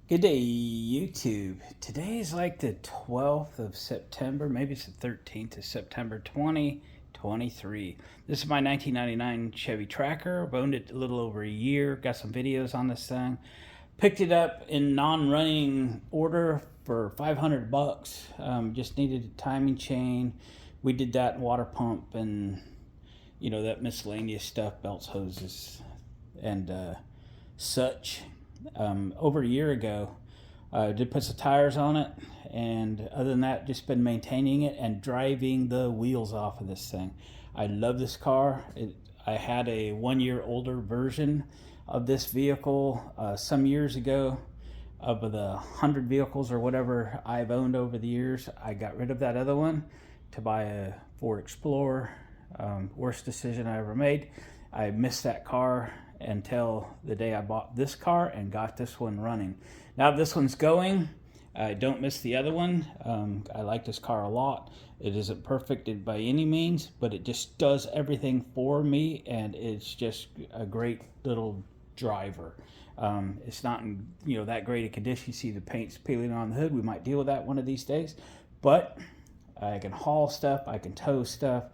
Good day, YouTube. Today is like the 12th of September, maybe it's the 13th of September 2023. This is my 1999 Chevy Tracker. I've owned it a little over a year. Got some videos on this thing. Picked it up in non-running order for 500 bucks. Just needed a timing chain. We did that water pump and, you know, that miscellaneous stuff, belts, hoses, and such. Over a year ago, I did put some tires on it, and other than that, just been maintaining it and driving the wheels off of this thing. I love this car. I had a 1 year older version of this vehicle some years ago. Of the 100 vehicles or whatever I've owned over the years, I got rid of that other one to buy a Ford Explorer. Worst decision I ever made. I missed that car until the day I bought this car and got this one running. Now this one's going. I don't miss the other one. I like this car a lot. It isn't perfect by any means, but it just does everything for me, and it's just a great little driver. It's not in that great a condition. You see the paint's peeling on the hood. We might deal with that one of these days, but I can haul stuff, I can tow stuff.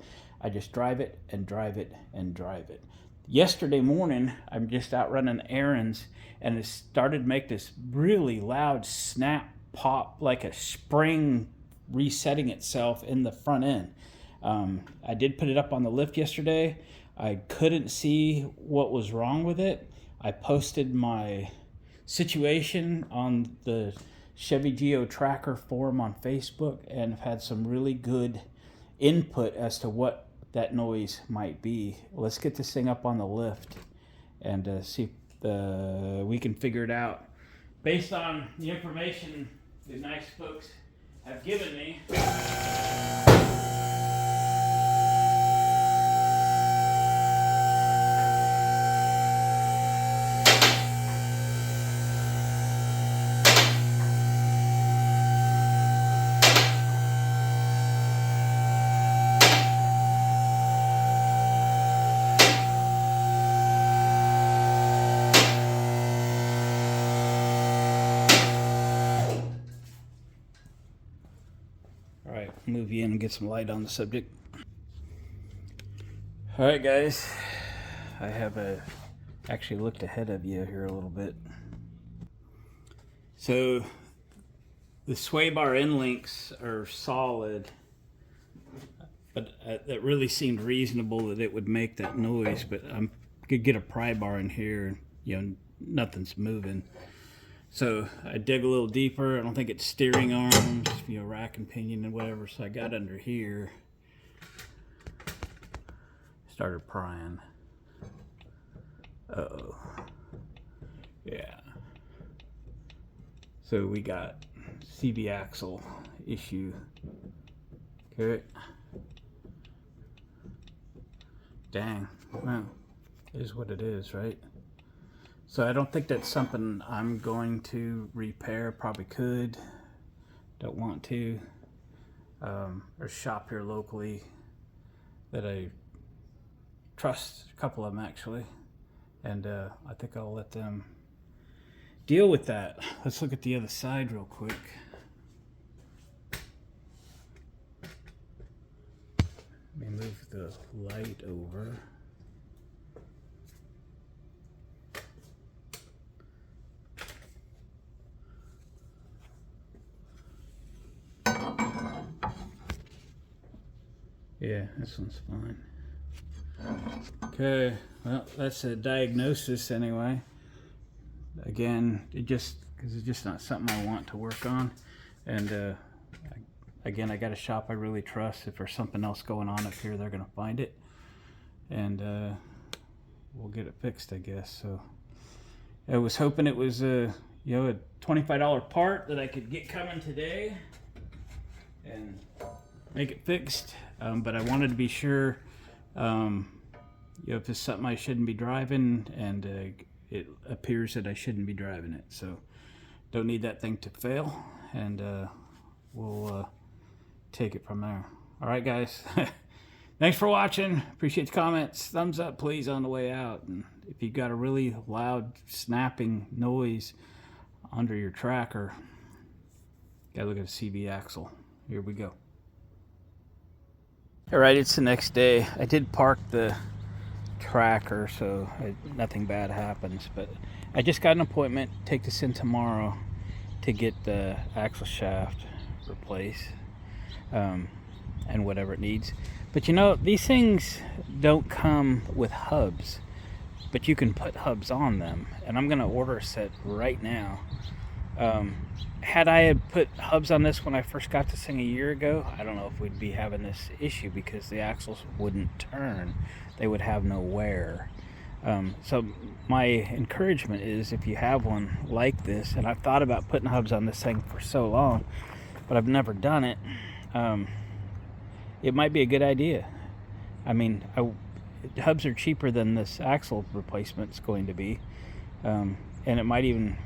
I just drive it and drive it and drive it. Yesterday morning, I'm just out running errands, and it started to make this really loud snap pop, like a spring resetting itself in the front end. I did put it up on the lift yesterday. I couldn't see what was wrong with it. I posted my situation on the Chevy Geo Tracker forum on Facebook, and have had some really good input as to what that noise might be. Let's get this thing up on the lift and see if we can figure it out based on the information the nice folks have given me. All right, move you in and get some light on the subject. All right, guys, I have actually looked ahead of you here a little bit. So the sway bar end links are solid, but that really seemed reasonable that it would make that noise. But I could get a pry bar in here, and nothing's moving. So I dig a little deeper. I don't think it's steering arms, rack and pinion and whatever. So I got under here, started prying. Uh-oh. Yeah. So we got CV axle issue. Okay. Dang. Well, it is what it is, right? So I don't think that's something I'm going to repair. Probably could. Don't want to. There's a shop here locally that I trust, a couple of them actually, and I think I'll let them deal with that. Let's look at the other side real quick. Let me move the light over. Yeah, this one's fine. Okay, well, that's a diagnosis anyway. Again, because it's just not something I want to work on. And again, I got a shop I really trust. If there's something else going on up here, they're gonna find it, and we'll get it fixed, I guess. So I was hoping it was a $25 part that I could get coming today and make it fixed. But I wanted to be sure, if it's something I shouldn't be driving, and it appears that I shouldn't be driving it. So don't need that thing to fail, and we'll take it from there. All right, guys. Thanks for watching. Appreciate the comments. Thumbs up, please, on the way out. And if you've got a really loud snapping noise under your tracker, gotta look at a CV axle. Here we go. All right, it's the next day. I did park the tracker, so nothing bad happens, but I just got an appointment, take this in tomorrow to get the axle shaft replaced, and whatever it needs. But you know, these things don't come with hubs, but you can put hubs on them, and I'm gonna order a set right now. Had I had put hubs on this when I first got this thing a year ago, I don't know if we'd be having this issue, because the axles wouldn't turn. They would have no wear. So my encouragement is, if you have one like this, and I've thought about putting hubs on this thing for so long, but I've never done it, it might be a good idea. I mean, hubs are cheaper than this axle replacement's going to be, and it might even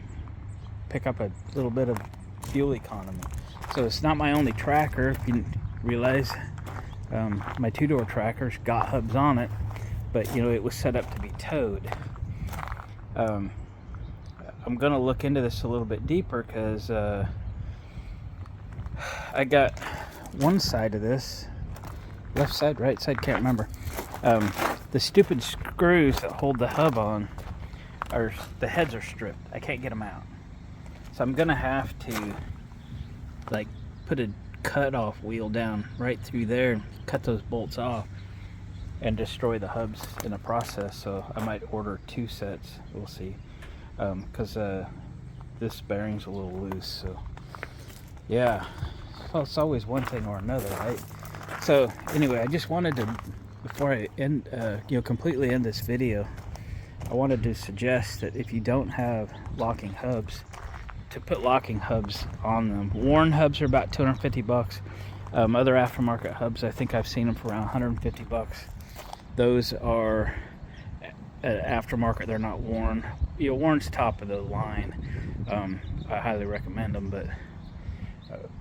pick up a little bit of fuel economy. So it's not my only tracker. If you realize, my two-door tracker's got hubs on it, but you know, it was set up to be towed. I'm gonna look into this a little bit deeper, because I got one side of this, left side, right side, can't remember. The stupid screws that hold the hub on, the heads are stripped. I can't get them out. So I'm gonna have to like put a cut-off wheel down right through there, cut those bolts off, and destroy the hubs in the process. So I might order 2 sets. We'll see, because this bearing's a little loose. So yeah, well, it's always one thing or another, right? So anyway, I just wanted to, before I end, completely end this video, I wanted to suggest that if you don't have locking hubs, to put locking hubs on them. Worn hubs are about 250 bucks. Other aftermarket hubs, I think I've seen them for around 150 bucks. Those are aftermarket, they're not worn. You know, worn's top of the line. I highly recommend them, but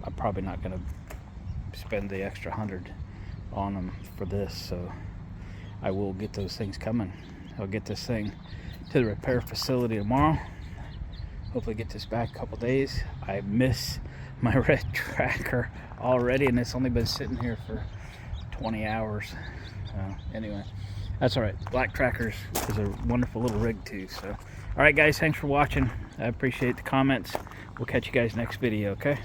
I'm probably not going to spend the extra 100 on them for this, so I will get those things coming. I'll get this thing to the repair facility tomorrow. Hopefully get this back a couple days. I miss my red tracker already, and it's only been sitting here for 20 hours. Anyway, that's all right. Black trackers is a wonderful little rig too. So all right guys, thanks for watching. I appreciate the comments. We'll catch you guys next video, okay?